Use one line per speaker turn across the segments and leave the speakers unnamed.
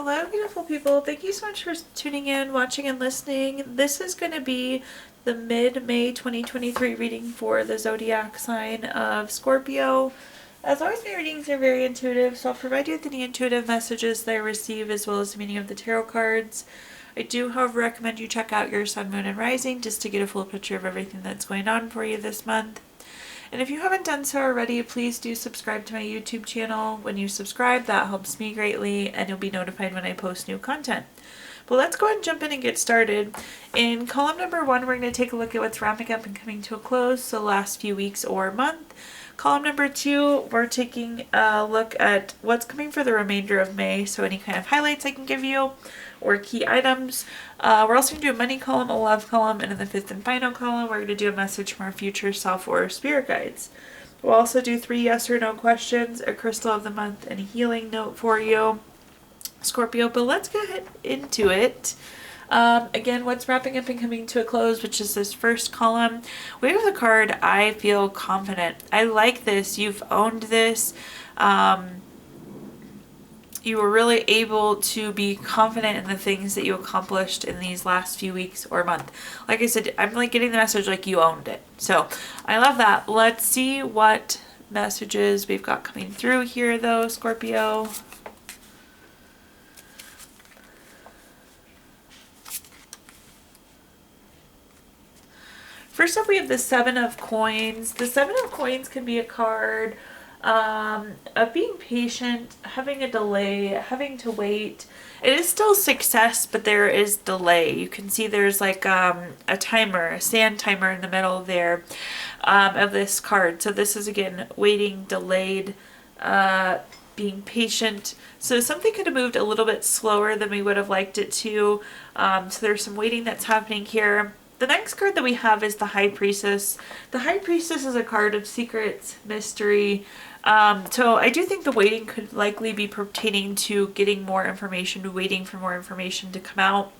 Hello, beautiful people. Thank you so much for tuning in, watching, and listening. This is going to be the mid-May 2023 reading for the zodiac sign of Scorpio. As always, my readings are very intuitive, so I'll provide you with any intuitive messages that I receive as well as the meaning of the tarot cards. I do, however, recommend you check out your sun, moon, and rising just to get a full picture of everything that's going on for you this month. And if you haven't done so already, please do subscribe to my YouTube channel. When you subscribe, that helps me greatly, and you'll be notified when I post new content. But let's go ahead and jump in and get started. In column number 1, we're going to take a look at what's wrapping up and coming to a close, so last few weeks or month. Column number 2, we're taking a look at what's coming for the remainder of May, so any kind of highlights I can give you or key items. We're also going to do a money column, a love column, and in the 5th and final column, we're going to do a message from our future self or spirit guides. We'll also do 3 yes or no questions, a crystal of the month, and a healing note for you, Scorpio. But let's get into it. Again, what's wrapping up and coming to a close, which is this first column. We have the card, I feel confident. I like this. You've owned this. You were really able to be confident in the things that you accomplished in these last few weeks or month. Like I said, I'm like getting the message like you owned it. So I love that. Let's see what messages we've got coming through here though, Scorpio. First up, we have the 7 of Coins. The 7 of Coins can be a card of being patient, having a delay, having to wait. It is still success, but there is delay. You can see there's like a timer, a sand timer in the middle there of this card. So this is again waiting, delayed, being patient. So something could have moved a little bit slower than we would have liked it to. So there's some waiting that's happening here. The next card that we have is the High Priestess. The High Priestess is a card of secrets, mystery. So I do think the waiting could likely be pertaining to getting more information, waiting for more information to come out.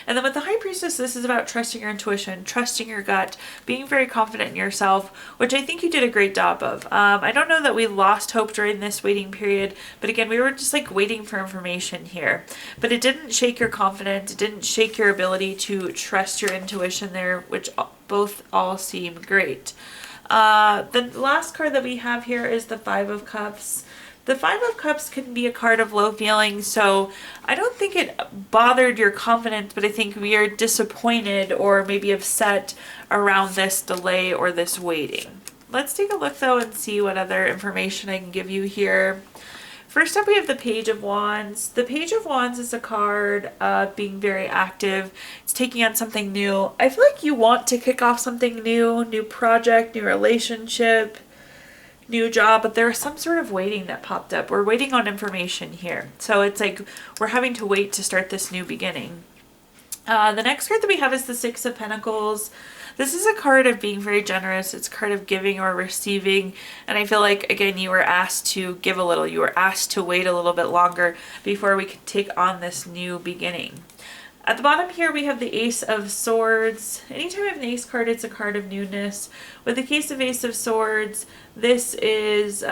And then with the High Priestess, this is about trusting your intuition, trusting your gut, being very confident in yourself, which I think you did a great job of. I don't know that we lost hope during this waiting period, but again, we were just like waiting for information here. But it didn't shake your confidence, it didn't shake your ability to trust your intuition there, which both all seem great. The last card that we have here is the 5 of Cups. The 5 of Cups can be a card of low feelings, so I don't think it bothered your confidence, but I think we are disappointed or maybe upset around this delay or this waiting. Let's take a look though and see what other information I can give you here. First up, we have the Page of Wands. The Page of Wands is a card of being very active. It's taking on something new. I feel like you want to kick off something new project, new relationship, new job, but there's some sort of waiting that popped up. We're waiting on information here. So it's like we're having to wait to start this new beginning. The next card that we have is the 6 of Pentacles. This is a card of being very generous. It's a card of giving or receiving. And I feel like, again, you were asked to give a little. You were asked to wait a little bit longer before we could take on this new beginning. At the bottom here, we have the Ace of Swords. Anytime we have an Ace card, it's a card of newness. With the case of Ace of Swords, this is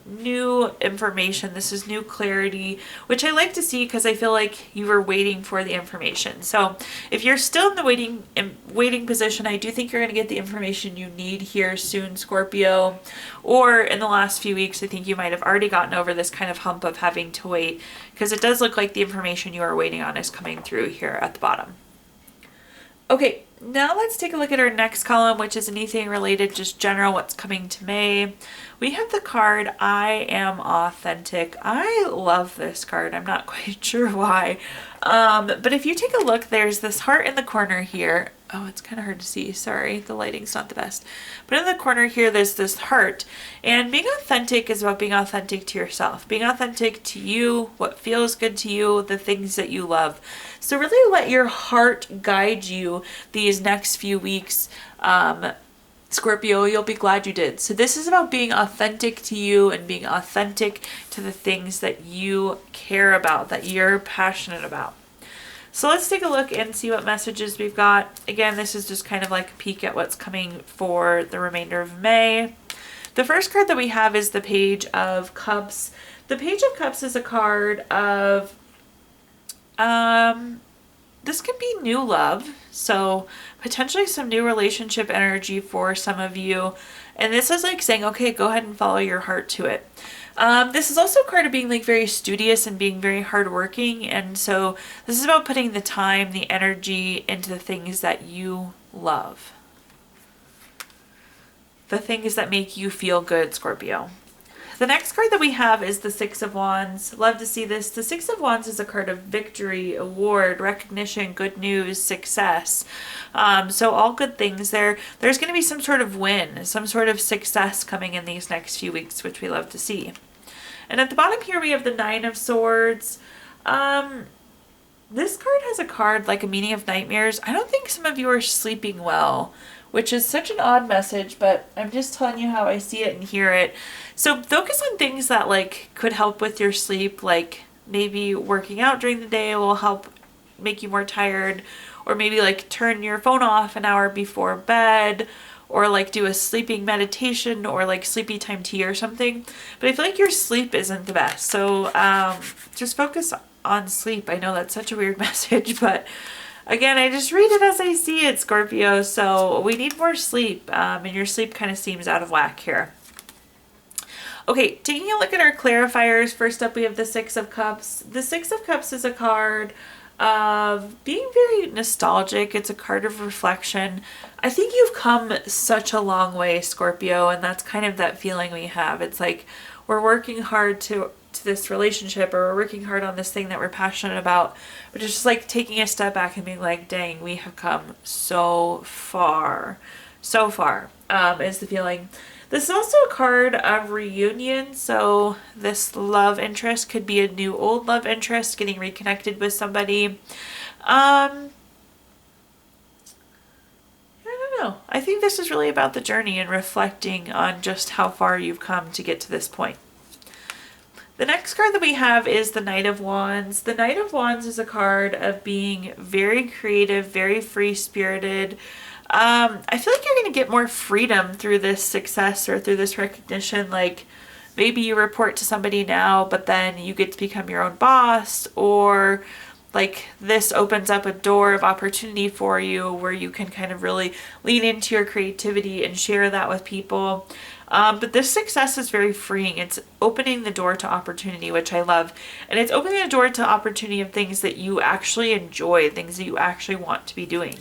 new information. This is new clarity, which I like to see because I feel like you were waiting for the information. So if you're still in the waiting position, I do think you're going to get the information you need here soon, Scorpio. Or in the last few weeks, I think you might have already gotten over this kind of hump of having to wait, because it does look like the information you are waiting on is coming through here at the bottom. Okay, now let's take a look at our next column, which is anything related, just general, what's coming to May. We have the card, I Am Authentic. I love this card. I'm not quite sure why. But if you take a look, there's this heart in the corner here. Oh, it's kind of hard to see. Sorry, the lighting's not the best. But in the corner here, there's this heart. And being authentic is about being authentic to yourself. Being authentic to you, what feels good to you, the things that you love. So really let your heart guide you these next few weeks. Scorpio, you'll be glad you did. So this is about being authentic to you and being authentic to the things that you care about, that you're passionate about. So let's take a look and see what messages we've got. Again, this is just kind of like a peek at what's coming for the remainder of May. The first card that we have is the Page of Cups. The Page of Cups is a card of, this could be new love. So potentially some new relationship energy for some of you. And this is like saying, okay, go ahead and follow your heart to it. This is also a card of being like very studious and being very hardworking. And so this is about putting the time, the energy into the things that you love. The things that make you feel good, Scorpio. The next card that we have is the Six of Wands. Love to see this. The Six of Wands is a card of victory, award, recognition, good news, success. So all good things there. There's going to be some sort of win, some sort of success coming in these next few weeks, which we love to see. And at the bottom here, we have the Nine of Swords. This card has a card like a meaning of nightmares. I don't think some of you are sleeping well, which is such an odd message, but I'm just telling you how I see it and hear it. So focus on things that like could help with your sleep, like maybe working out during the day will help make you more tired, or maybe like turn your phone off an hour before bed, or like do a sleeping meditation or like sleepy time tea or something. But I feel like your sleep isn't the best. So just focus on sleep. I know that's such a weird message, but again, I just read it as I see it, Scorpio. So we need more sleep, and your sleep kind of seems out of whack here. Okay, taking a look at our clarifiers. First up, we have the Six of Cups. The Six of Cups is a card of being very nostalgic. It's a card of reflection. I think you've come such a long way, Scorpio, and that's kind of that feeling we have. It's like we're working hard to this relationship, or we're working hard on this thing that we're passionate about, but it's just like taking a step back and being like, dang, we have come so far. So far, is the feeling. This is also a card of reunion, so this love interest could be a new old love interest getting reconnected with somebody. I don't know. I think this is really about the journey and reflecting on just how far you've come to get to this point. The next card that we have is the Knight of Wands. The Knight of Wands is a card of being very creative, very free-spirited. I feel like you're going to get more freedom through this success or through this recognition. Like maybe you report to somebody now, but then you get to become your own boss, or like this opens up a door of opportunity for you where you can kind of really lean into your creativity and share that with people. But this success is very freeing. It's opening the door to opportunity, which I love. And it's opening the door to opportunity of things that you actually enjoy, things that you actually want to be doing.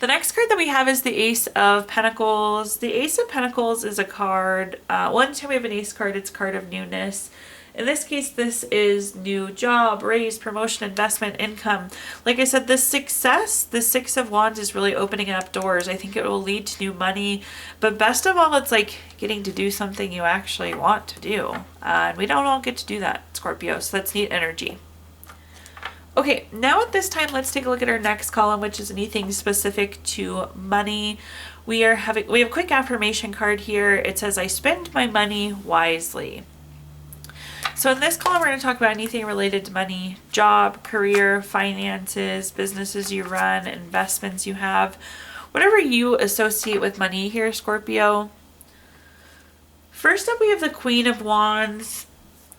The next card that we have is the Ace of Pentacles. The Ace of Pentacles is a card, anytime we have an ace card, it's a card of newness. In this case, this is new job, raise, promotion, investment, income. Like I said, this success, the Six of Wands is really opening up doors. I think it will lead to new money. But best of all, it's like getting to do something you actually want to do. And we don't all get to do that, Scorpio, so that's neat energy. Okay, now at this time, let's take a look at our next column, which is anything specific to money. We have a quick affirmation card here. It says, I spend my money wisely. So in this column, we're going to talk about anything related to money, job, career, finances, businesses you run, investments you have, whatever you associate with money here, Scorpio. First up, we have the Queen of Wands.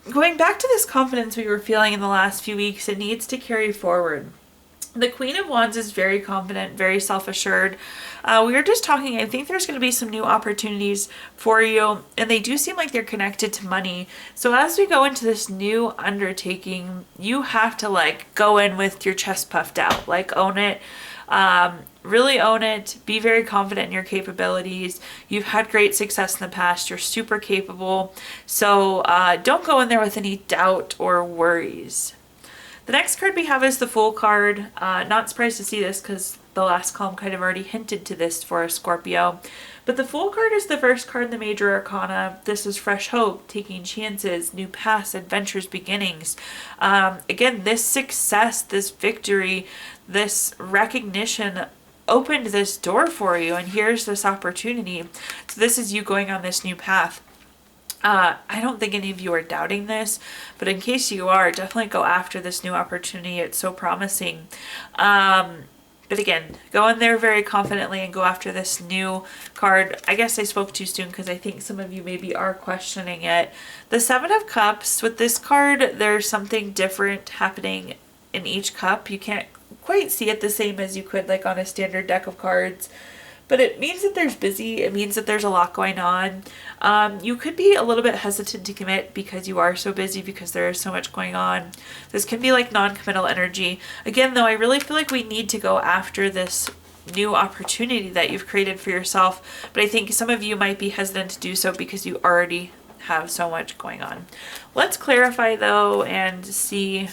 Going back to this confidence we were feeling in the last few weeks, it needs to carry forward. The Queen of Wands is very confident, very self-assured. We were just talking, I think there's going to be some new opportunities for you, and they do seem like they're connected to money. So as we go into this new undertaking, you have to like go in with your chest puffed out, like own it. Really own it. Be very confident in your capabilities. You've had great success in the past. You're super capable. So don't go in there with any doubt or worries. The next card we have is the Fool card. Not surprised to see this because the last column kind of already hinted to this for a Scorpio. But the Fool card is the first card in the Major Arcana. This is fresh hope, taking chances, new paths, adventures, beginnings. Again, this success, this victory, this recognition opened this door for you, and here's this opportunity. So this is you going on this new path. I don't think any of you are doubting this, but in case you are, definitely go after this new opportunity. It's so promising. But again, go in there very confidently and go after this new card. I guess I spoke too soon because I think some of you maybe are questioning it. The Seven of Cups, with this card, there's something different happening in each cup. You can't quite see it the same as you could like on a standard deck of cards. But it means that there's busy. It means that there's a lot going on. You could be a little bit hesitant to commit because you are so busy, because there is so much going on. This can be like non-committal energy. Again, though, I really feel like we need to go after this new opportunity that you've created for yourself. But I think some of you might be hesitant to do so because you already have so much going on. Let's clarify though and see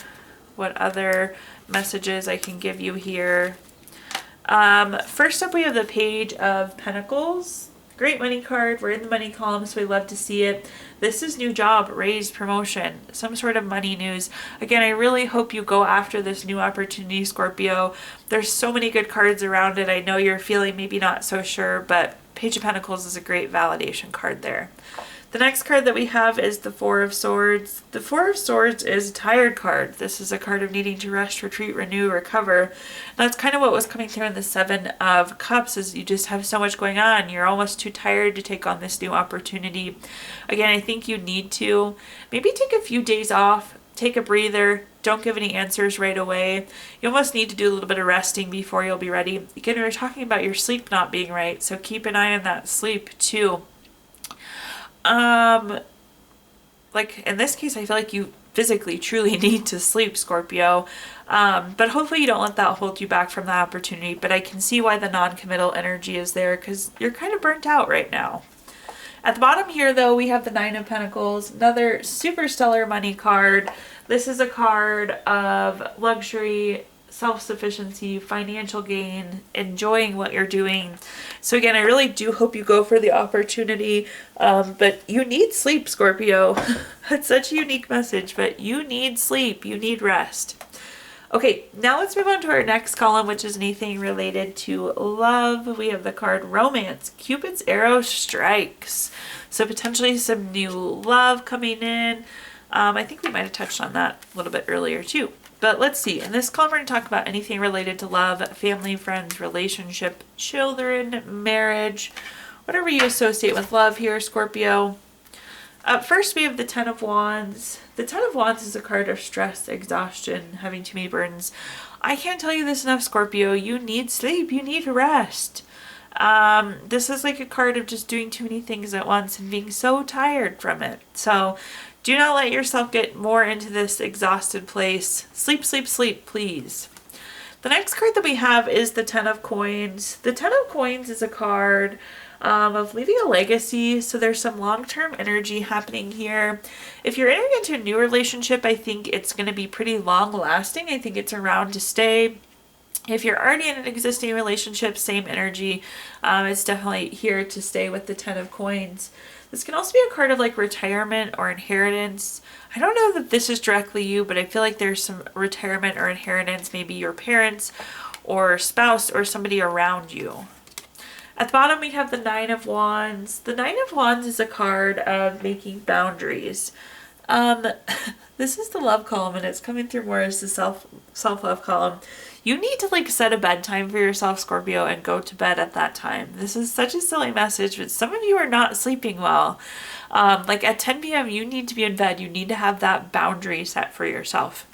what other messages I can give you here. First up, we have the Page of Pentacles. Great money card. We're in the money column, so we love to see it. This is new job, raise, promotion, some sort of money news. Again, I really hope you go after this new opportunity, Scorpio. There's so many good cards around it. I know you're feeling maybe not so sure, but Page of Pentacles is a great validation card there. The next card that we have is the Four of Swords. The Four of Swords is a tired card. This is a card of needing to rest, retreat, renew, recover. And that's kind of what was coming through in the Seven of Cups, is you just have so much going on. You're almost too tired to take on this new opportunity. Again, I think you need to maybe take a few days off, take a breather, don't give any answers right away. You almost need to do a little bit of resting before you'll be ready. Again, we were talking about your sleep not being right, so keep an eye on that sleep too. Like in this case, I feel like you physically truly need to sleep, Scorpio. But hopefully you don't let that hold you back from the opportunity. But I can see why the non-committal energy is there, because you're kind of burnt out right now. At the bottom here, though, we have the Nine of Pentacles, another super stellar money card. This is a card of luxury, self-sufficiency, financial gain, enjoying what you're doing. So again, I really do hope you go for the opportunity, but you need sleep, Scorpio. It's such a unique message, but you need sleep, you need rest. Okay, now let's move on to our next column, which is anything related to love. We have the card Romance. Cupid's arrow strikes. So potentially some new love coming in. I think we might have touched on that a little bit earlier too. But let's see. In this column, we're going to talk about anything related to love, family, friends, relationship, children, marriage, whatever you associate with love here, Scorpio. Up first, we have the Ten of Wands. The Ten of Wands is a card of stress, exhaustion, having too many burdens. I can't tell you this enough, Scorpio. You need sleep. You need rest. This is like a card of just doing too many things at once and being so tired from it. So do not let yourself get more into this exhausted place. Sleep, sleep, sleep, please. The next card that we have is the Ten of Coins. The Ten of Coins is a card of leaving a legacy. So there's some long-term energy happening here. If you're entering into a new relationship, I think it's going to be pretty long-lasting. I think it's around to stay. If you're already in an existing relationship, same energy. It's definitely here to stay with the Ten of Coins. This can also be a card of like retirement or inheritance. I don't know that this is directly you, but I feel like there's some retirement or inheritance, maybe your parents or spouse or somebody around you. At the bottom, we have the Nine of Wands. The Nine of Wands is a card of making boundaries. This is the love column, and it's coming through more as the self-love column. You need to like set a bedtime for yourself, Scorpio, and go to bed at that time. This is such a silly message, but some of you are not sleeping well. Like at 10 p.m., you need to be in bed. You need to have that boundary set for yourself.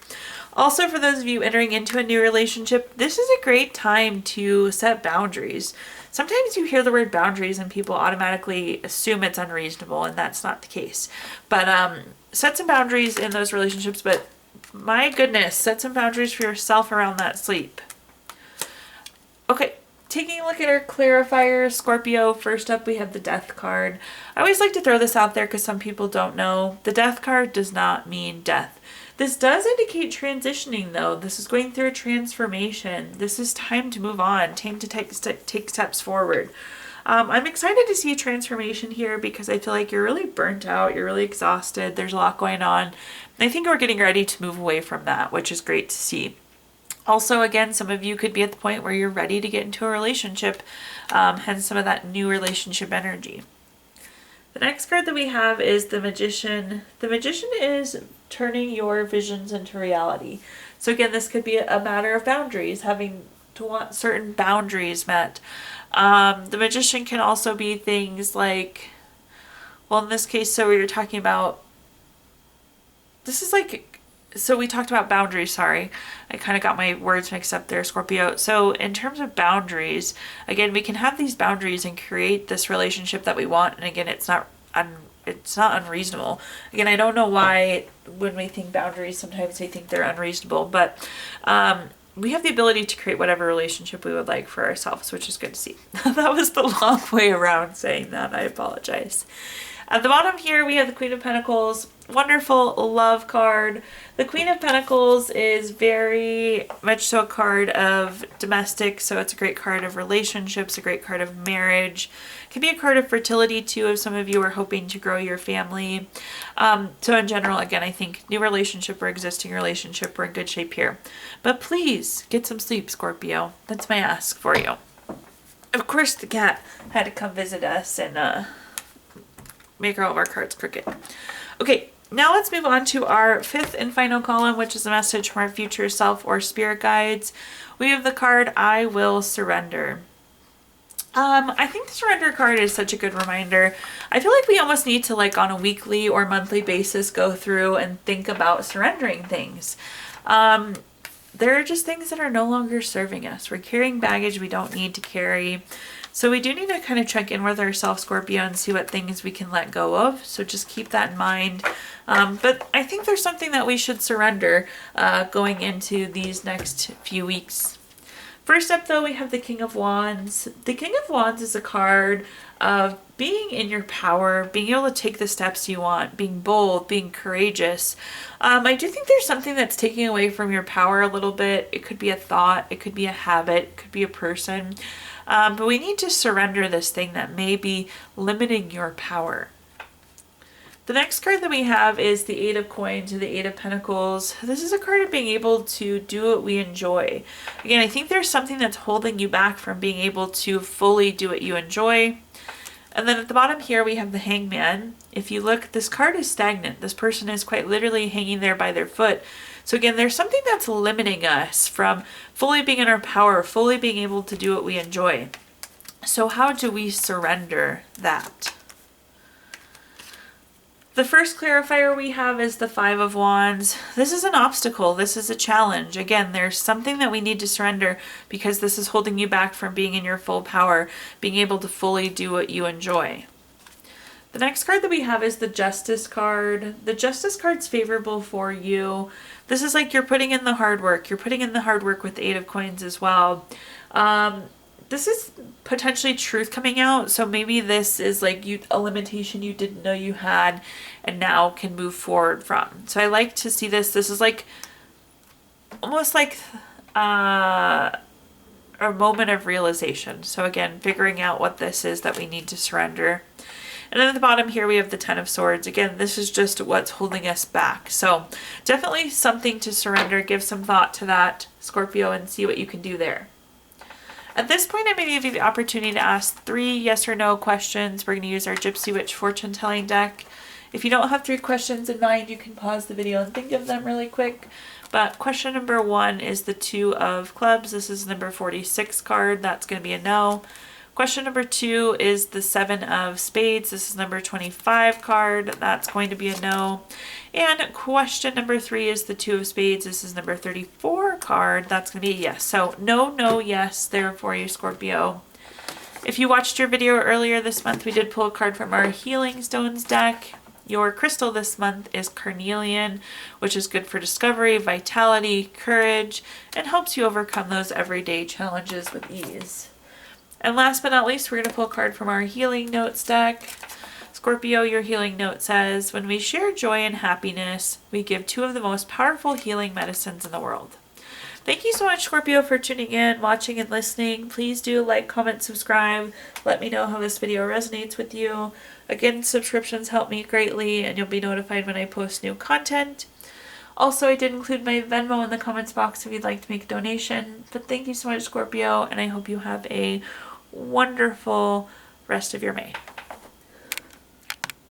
Also, for those of you entering into a new relationship, this is a great time to set boundaries. Sometimes you hear the word boundaries and people automatically assume it's unreasonable, and that's not the case. But set some boundaries in those relationships, but my goodness, set some boundaries for yourself around that sleep. Okay, taking a look at our clarifiers, Scorpio, first up we have the Death card. I always like to throw this out there because some people don't know. The Death card does not mean death. This does indicate transitioning though. This is going through a transformation. This is time to move on, time to take steps forward. I'm excited to see a transformation here because I feel like you're really burnt out, you're really exhausted, there's a lot going on. And I think we're getting ready to move away from that, which is great to see. Also, again, some of you could be at the point where you're ready to get into a relationship, hence some of that new relationship energy. The next card that we have is the Magician. The Magician is turning your visions into reality. So again, this could be a matter of boundaries, having to want certain boundaries met. The Magician can also be things like, well, in this case, so we were talking about, this is like, so we talked about boundaries, sorry. I kind of got my words mixed up there, Scorpio. So in terms of boundaries, again, we can have these boundaries and create this relationship that we want. And again, it's not unreasonable. Again, I don't know why when we think boundaries, sometimes we think they're unreasonable, but we have the ability to create whatever relationship we would like for ourselves, which is good to see. That was the long way around saying that. I apologize. At the bottom here, we have the Queen of Pentacles. Wonderful love card. The Queen of Pentacles is very much so a card of domestic, so it's a great card of relationships, a great card of marriage. It can be a card of fertility too if some of you are hoping to grow your family. So in general, again, I think new relationship or existing relationship, we're in good shape here. But please get some sleep, Scorpio. That's my ask for you. Of course, the cat had to come visit us and make all of our cards crooked. Okay, now let's move on to our fifth and final column, which is a message from our future self or spirit guides. We have the card, I Will Surrender. I think the surrender card is such a good reminder. I feel like we almost need to, like, on a weekly or monthly basis, go through and think about surrendering things. There are just things that are no longer serving us. We're carrying baggage we don't need to carry. So we do need to kind of check in with ourselves, Scorpio, and see what things we can let go of. So just keep that in mind. But I think there's something that we should surrender going into these next few weeks. First up, though, we have the King of Wands. The King of Wands is a card of being in your power, being able to take the steps you want, being bold, being courageous. I do think there's something that's taking away from your power a little bit. It could be a thought, it could be a habit, it could be a person. But we need to surrender this thing that may be limiting your power. The next card that we have is the Eight of Coins or the Eight of Pentacles. This is a card of being able to do what we enjoy. Again, I think there's something that's holding you back from being able to fully do what you enjoy. And then at the bottom here, we have the Hangman. If you look, this card is stagnant. This person is quite literally hanging there by their foot. So again, there's something that's limiting us from fully being in our power, fully being able to do what we enjoy. So how do we surrender that? The first clarifier we have is the Five of Wands. This is an obstacle. This is a challenge. Again, there's something that we need to surrender because this is holding you back from being in your full power, being able to fully do what you enjoy. The next card that we have is the Justice card. The Justice card's favorable for you. This is like you're putting in the hard work. You're putting in the hard work with the Eight of Coins as well. This is potentially truth coming out. So maybe this is like a limitation you didn't know you had and now can move forward from. So I like to see this. This is like almost like a moment of realization. So again, figuring out what this is that we need to surrender. And then at the bottom here, we have the Ten of Swords. Again, this is just what's holding us back. So definitely something to surrender. Give some thought to that, Scorpio, and see what you can do there. At this point, I'm going to give you the opportunity to ask 3 yes or no questions. We're going to use our Gypsy Witch fortune telling deck. If you don't have 3 questions in mind, you can pause the video and think of them really quick. But question number 1 is the Two of Clubs. This is number 46 card. That's going to be a no. Question number 2 is the Seven of Spades. This is number 25 card. That's going to be a no. And question number 3 is the Two of Spades. This is number 34 card. That's going to be a yes. So no, no, yes there for you, Scorpio. If you watched your video earlier this month, we did pull a card from our Healing Stones deck. Your crystal this month is carnelian, which is good for discovery, vitality, courage, and helps you overcome those everyday challenges with ease. And last but not least, we're going to pull a card from our Healing Notes deck. Scorpio, your healing note says, when we share joy and happiness, we give 2 of the most powerful healing medicines in the world. Thank you so much, Scorpio, for tuning in, watching, and listening. Please do like, comment, subscribe. Let me know how this video resonates with you. Again, subscriptions help me greatly, and you'll be notified when I post new content. Also, I did include my Venmo in the comments box if you'd like to make a donation. But thank you so much, Scorpio, and I hope you have a wonderful rest of your May.